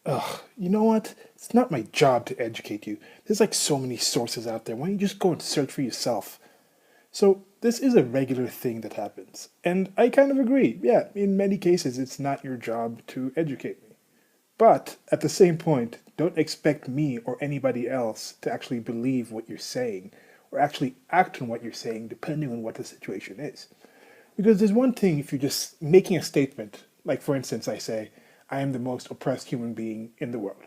Ugh, you know what? It's not my job to educate you. There's like so many sources out there. Why don't you just go and search for yourself? So, this is a regular thing that happens. And I kind of agree. Yeah, in many cases, it's not your job to educate me. But at the same point, don't expect me or anybody else to actually believe what you're saying or actually act on what you're saying, depending on what the situation is. Because there's one thing if you're just making a statement, like for instance, I say, I am the most oppressed human being in the world.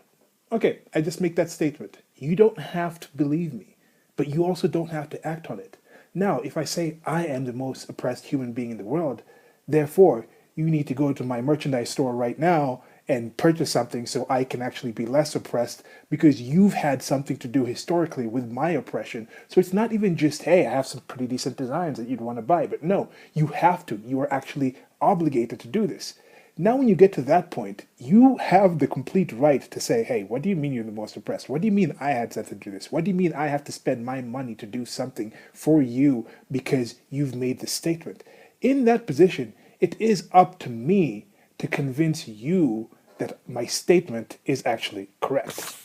Okay, I just make that statement. You don't have to believe me, but you also don't have to act on it. Now, if I say I am the most oppressed human being in the world, therefore, you need to go to my merchandise store right now and purchase something so I can actually be less oppressed because you've had something to do historically with my oppression. So it's not even just, hey, I have some pretty decent designs that you'd want to buy, but no, you have to. You are actually obligated to do this. Now, when you get to that point, you have the complete right to say, hey, what do you mean you're the most oppressed? What do you mean I had something to do this? What do you mean I have to spend my money to do something for you because you've made this statement? In that position, it is up to me to convince you that my statement is actually correct.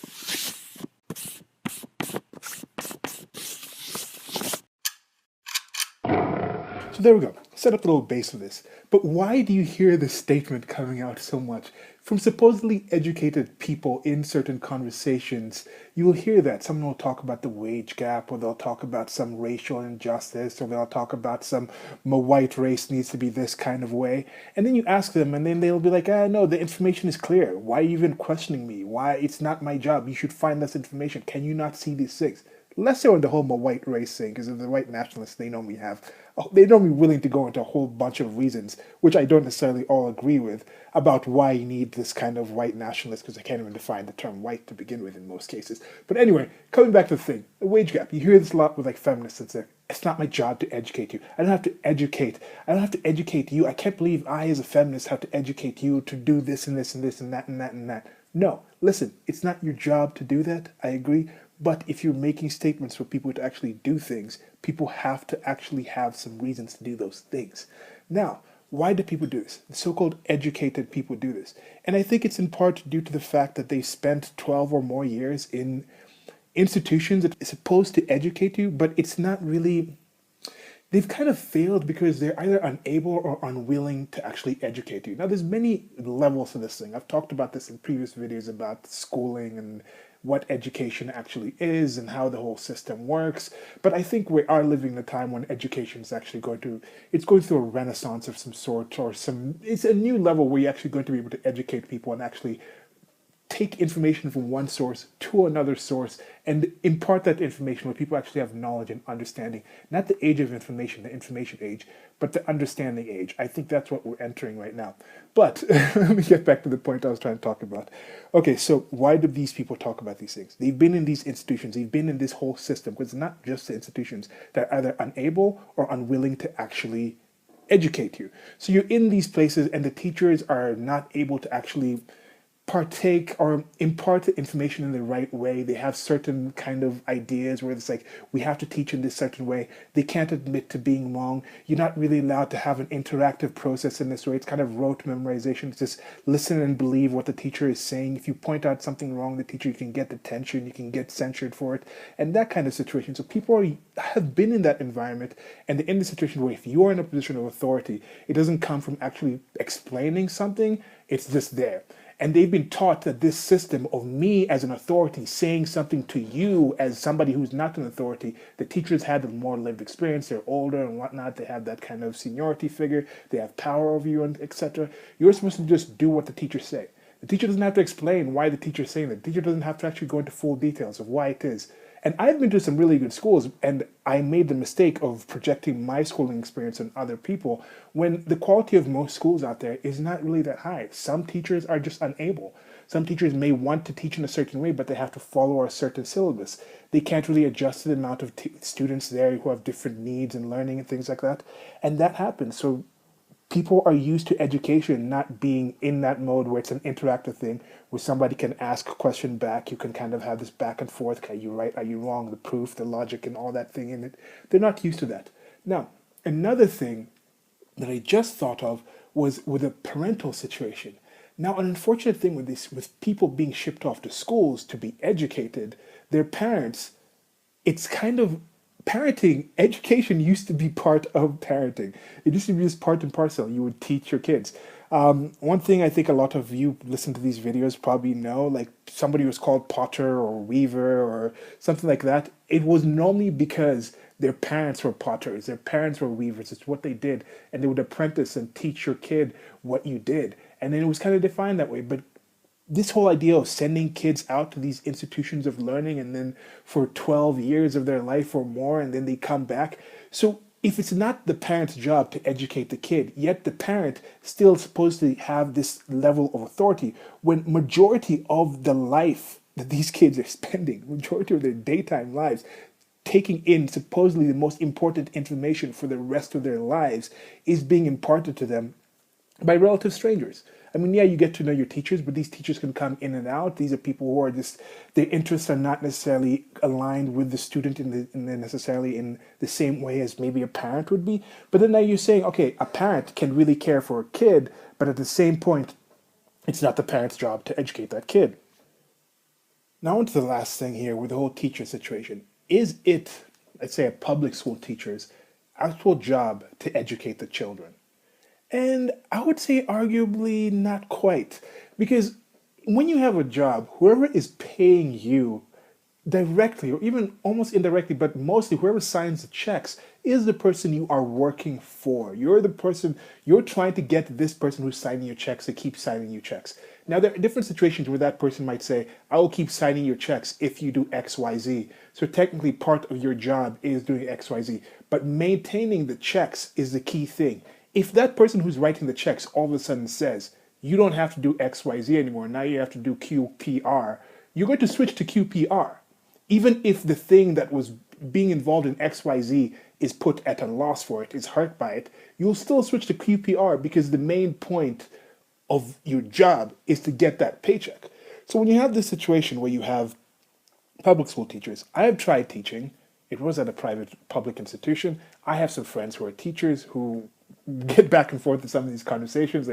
So there we go. Set up a little base for this. But why do you hear this statement coming out so much? From supposedly educated people in certain conversations, you will hear that. Someone will talk about the wage gap, or they'll talk about some racial injustice, or they'll talk about some white race needs to be this kind of way. And then you ask them, and then they'll be like, no, the information is clear. Why are you even questioning me? Why? It's not my job. You should find this information. Can you not see these things? Less so in the whole white race thing, because of the white nationalists, they normally willing to go into a whole bunch of reasons, which I don't necessarily all agree with, about why you need this kind of white nationalist, because I can't even define the term white to begin with in most cases. But anyway, coming back to the thing, the wage gap. You hear this a lot with like feminists that say, it's not my job to educate you. I don't have to educate. I don't have to educate you. I can't believe I, as a feminist, have to educate you to do this and this and this and that and that and that. No, listen, it's not your job to do that. I agree. But if you're making statements for people to actually do things, people have to actually have some reasons to do those things. Now, why do people do this? The so-called educated people do this. And I think it's in part due to the fact that they spent 12 or more years in institutions that is supposed to educate you, but it's not really, they've kind of failed because they're either unable or unwilling to actually educate you. Now, there's many levels to this thing. I've talked about this in previous videos about schooling and what education actually is and how the whole system works. But I think we are living in a time when education is actually it's going through a renaissance of some sort, or it's a new level where you're actually going to be able to educate people and actually take information from one source to another source and impart that information where people actually have knowledge and understanding. Not the age of information, the information age, but the understanding age. I think that's what we're entering right now. But let me get back to the point I was trying to talk about. Okay, so why do these people talk about these things? They've been in these institutions, they've been in this whole system, because it's not just the institutions that are either unable or unwilling to actually educate you. So you're in these places and the teachers are not able to actually partake or impart the information in the right way. They have certain kind of ideas where it's like, we have to teach in this certain way. They can't admit to being wrong. You're not really allowed to have an interactive process in this way. It's kind of rote memorization. It's just listen and believe what the teacher is saying. If you point out something wrong, the teacher, you can get detention, you can get censured for it, and that kind of situation. So have been in that environment, and they're in the situation where if you are in a position of authority, it doesn't come from actually explaining something, it's just there. And they've been taught that this system of me as an authority saying something to you as somebody who's not an authority, the teachers had a more lived experience, they're older and whatnot, they have that kind of seniority figure, they have power over you, and etc. You're supposed to just do what the teachers say. The teacher doesn't have to explain why the teacher's saying that. The teacher doesn't have to actually go into full details of why it is. And I've been to some really good schools, and I made the mistake of projecting my schooling experience on other people when the quality of most schools out there is not really that high. Some teachers are just unable. Some teachers may want to teach in a certain way, but they have to follow a certain syllabus. They can't really adjust to the amount of students there who have different needs and learning and things like that. And that happens. So people are used to education not being in that mode where it's an interactive thing where somebody can ask a question back. You can kind of have this back and forth. Are you right? Are you wrong? The proof, the logic, and all that thing in it. They're not used to that. Now, another thing that I just thought of was with a parental situation. Now, an unfortunate thing with this, with people being shipped off to schools to be educated, their parents, it's kind of parenting. Education used to be part of parenting. It used to be just part and parcel. You would teach your kids. One thing I think a lot of you listen to these videos probably know, like somebody was called Potter or Weaver or something like that. It was normally because their parents were potters, their parents were weavers. It's what they did, and they would apprentice and teach your kid what you did, and then it was kind of defined that way. But this whole idea of sending kids out to these institutions of learning and then for 12 years of their life or more and then they come back. So if it's not the parent's job to educate the kid, yet the parent still supposed to have this level of authority when majority of the life that these kids are spending, majority of their daytime lives, taking in supposedly the most important information for the rest of their lives is being imparted to them by relative strangers. I mean, yeah, you get to know your teachers, but these teachers can come in and out. These are people who are just, their interests are not necessarily aligned with the student necessarily in the same way as maybe a parent would be. But then now you're saying, okay, a parent can really care for a kid, but at the same point, it's not the parent's job to educate that kid. Now, on to the last thing here with the whole teacher situation. Is it, let's say, a public school teacher's actual job to educate the children? And I would say arguably not quite. Because when you have a job, whoever is paying you directly or even almost indirectly, but mostly whoever signs the checks is the person you are working for. You're the person, you're trying to get this person who's signing your checks to keep signing you checks. Now, there are different situations where that person might say, I will keep signing your checks if you do X, Y, Z. So technically part of your job is doing X, Y, Z, but maintaining the checks is the key thing. If that person who's writing the checks all of a sudden says, you don't have to do X, Y, Z anymore, now you have to do QPR, you're going to switch to QPR. Even if the thing that was being involved in XYZ is put at a loss for it, is hurt by it, you'll still switch to QPR because the main point of your job is to get that paycheck. So when you have this situation where you have public school teachers, I have tried teaching. It was at a private public institution. I have some friends who are teachers who get back and forth in some of these conversations.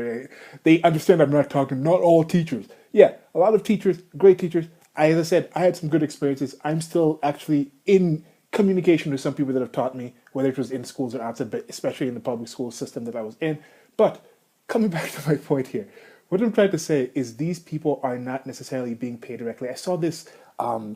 They understand I'm not talking, not all teachers. Yeah, a lot of teachers, great teachers. As I said, I had some good experiences. I'm still actually in communication with some people that have taught me, whether it was in schools or outside, but especially in the public school system that I was in. But coming back to my point here, what I'm trying to say is these people are not necessarily being paid directly. I saw this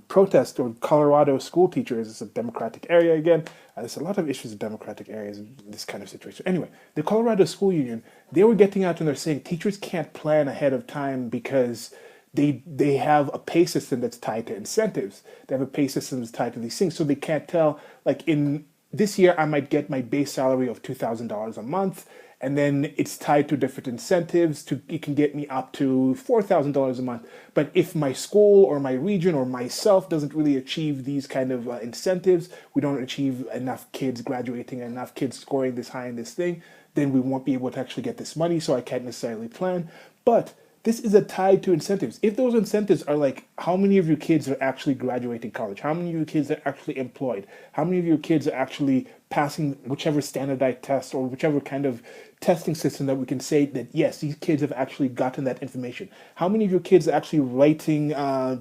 protest of Colorado school teachers. It's a Democratic area again. There's a lot of issues in Democratic areas in this kind of situation. Anyway, the Colorado School Union, they were getting out and they're saying teachers can't plan ahead of time because they have a pay system that's tied to incentives. They have a pay system that's tied to these things. So they can't tell, like in this year, I might get my base salary of $2,000 a month. And then it's tied to different incentives to, it can get me up to $4,000 a month. But if my school or my region or myself doesn't really achieve these kind of incentives, we don't achieve enough kids graduating, enough kids scoring this high in this thing, then we won't be able to actually get this money. So I can't necessarily plan. But this is a tied to incentives. If those incentives are like, how many of your kids are actually graduating college? How many of your kids are actually employed? How many of your kids are actually passing whichever standardized test or whichever kind of testing system that we can say that, yes, these kids have actually gotten that information? How many of your kids are actually writing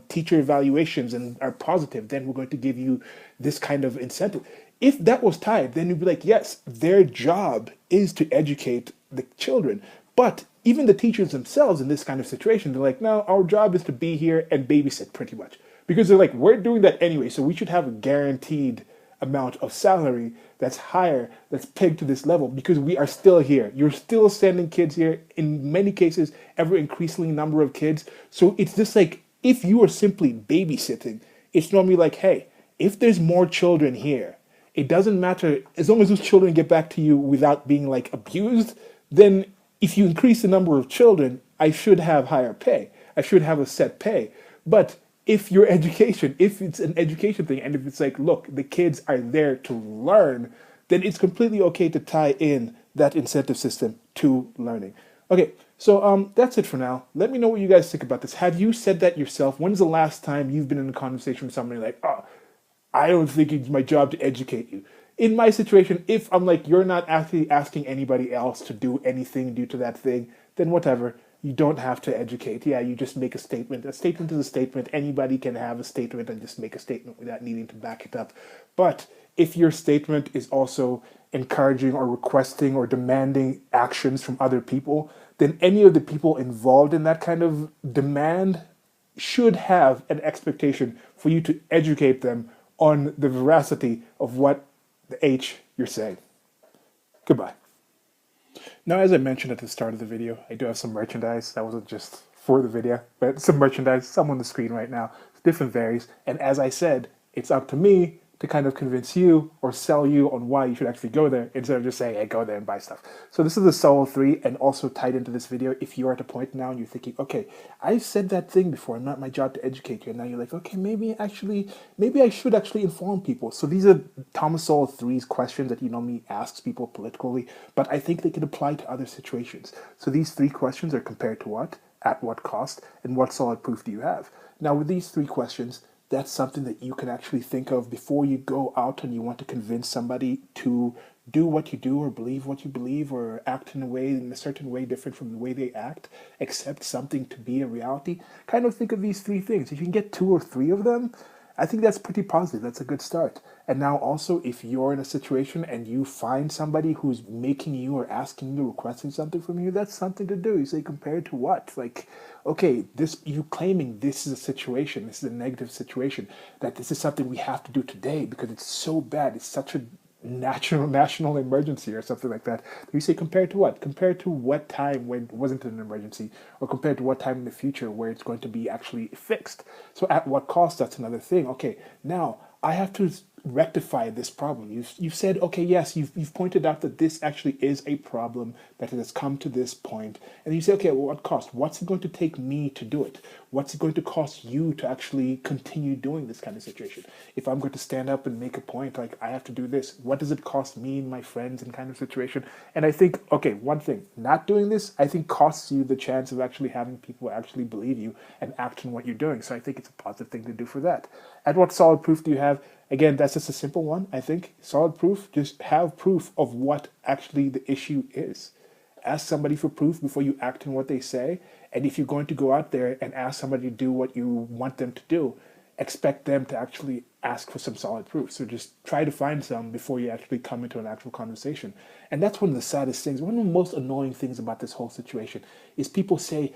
teacher evaluations and are positive? Then we're going to give you this kind of incentive. If that was tied, then you'd be like, yes, their job is to educate the children. But even the teachers themselves in this kind of situation, they're like, no, our job is to be here and babysit pretty much. Because they're like, we're doing that anyway, so we should have a guaranteed amount of salary that's higher, that's pegged to this level because we are still here. You're still sending kids here, in many cases, ever increasingly number of kids. So it's just like, if you are simply babysitting, it's normally like, hey, if there's more children here, it doesn't matter, as long as those children get back to you without being like abused, then if you increase the number of children, I should have higher pay. I should have a set pay. But if your education, if it's an education thing, and if it's like, look, the kids are there to learn, then it's completely okay to tie in that incentive system to learning. Okay, so that's it for now. Let me know what you guys think about this. Have you said that yourself? When's the last time you've been in a conversation with somebody like, oh, I don't think it's my job to educate you? In my situation, if I'm like, you're not actually asking anybody else to do anything due to that thing, then whatever. You don't have to educate. Yeah, you just make a statement. A statement is a statement. Anybody can have a statement and just make a statement without needing to back it up. But if your statement is also encouraging or requesting or demanding actions from other people, then any of the people involved in that kind of demand should have an expectation for you to educate them on the veracity of what the H you're saying. Goodbye. Now, as I mentioned at the start of the video, I do have some merchandise. That wasn't just for the video, but some merchandise, some on the screen right now. Different varies. And as I said, it's up to me to kind of convince you or sell you on why you should actually go there instead of just saying, hey, go there and buy stuff. So this is the Solid 3, and also tied into this video, if you are at a point now and you're thinking, okay, I've said that thing before, not my job to educate you, and now you're like, okay, maybe I should actually inform people. So these are Thomas Solid 3's questions that me asks people politically, but I think they can apply to other situations. So these 3 questions are compared to what, at what cost, and what solid proof do you have? Now with these 3 questions, that's something that you can actually think of before you go out and you want to convince somebody to do what you do or believe what you believe or act in a certain way different from the way they act, accept something to be a reality. Kind of think of these 3 things. If you can get 2 or 3 of them, I think that's pretty positive. That's a good start. And now also, if you're in a situation and you find somebody who's making you or asking you, requesting something from you, that's something to do. You say, compared to what? Like, okay, you claiming this is a situation, this is a negative situation, that this is something we have to do today because it's so bad, it's such a national emergency or something like that. You say compared to what? Compared to what time when it wasn't an emergency, or compared to what time in the future where it's going to be actually fixed. So at what cost? That's another thing. Okay, now I have to rectify this problem. You've said, okay, yes, you've pointed out that this actually is a problem, that it has come to this point. And you say, okay, well, what cost? What's it going to take me to do it? What's it going to cost you to actually continue doing this kind of situation? If I'm going to stand up and make a point, like I have to do this, what does it cost me and my friends and kind of situation? And I think, okay, one thing, not doing this, I think costs you the chance of actually having people actually believe you and act on what you're doing. So I think it's a positive thing to do for that. And what solid proof do you have? Again, that's just a simple one, I think. Solid proof, just have proof of what actually the issue is. Ask somebody for proof before you act on what they say. And if you're going to go out there and ask somebody to do what you want them to do, expect them to actually ask for some solid proof. So just try to find some before you actually come into an actual conversation. And that's one of the saddest things. One of the most annoying things about this whole situation is people say,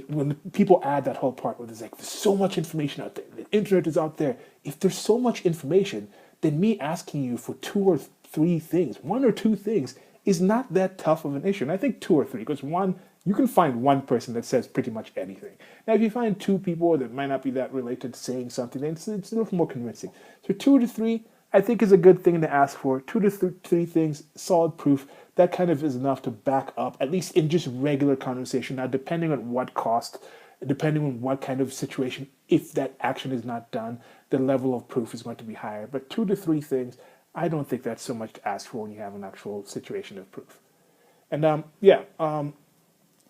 when people add that whole part where there's like, there's so much information out there, the internet is out there. If there's so much information, then me asking you for 2 or 3 things, 1 or 2 things, is not that tough of an issue. And I think 2 or 3, because 1, you can find 1 person that says pretty much anything. Now, if you find 2 people that might not be that related saying something, then it's a little more convincing. So 2 to 3, I think, is a good thing to ask for. 2 to 3 things, solid proof. That kind of is enough to back up, at least in just regular conversation. Now, depending on what cost, depending on what kind of situation, if that action is not done, the level of proof is going to be higher. But 2 to 3 things, I don't think that's so much to ask for when you have an actual situation of proof. And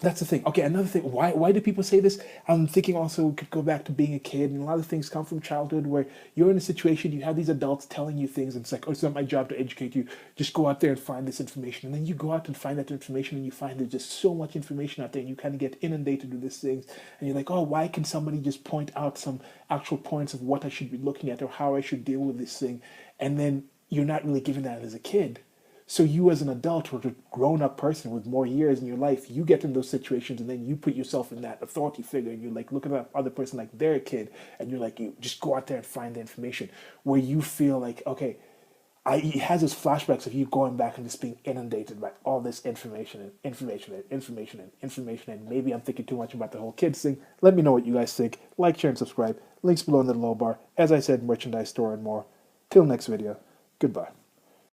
that's the thing. Okay, another thing. Why do people say this? I'm thinking also we could go back to being a kid, and a lot of things come from childhood where you're in a situation, you have these adults telling you things, and it's like, oh, it's not my job to educate you. Just go out there and find this information. And then you go out and find that information, and you find there's just so much information out there, and you kind of get inundated with these things. And you're like, oh, why can somebody just point out some actual points of what I should be looking at or how I should deal with this thing? And then you're not really given that as a kid. So you as an adult or a grown-up person with more years in your life, you get in those situations and then you put yourself in that authority figure and you're like, look at that other person like they're a kid. And you're like, you just go out there and find the information where you feel like, okay, he has those flashbacks of you going back and just being inundated by all this information and information and information and information. And maybe I'm thinking too much about the whole kids thing. Let me know what you guys think. Like, share, and subscribe. Links below in the low bar. As I said, merchandise store and more. Till next video. Goodbye.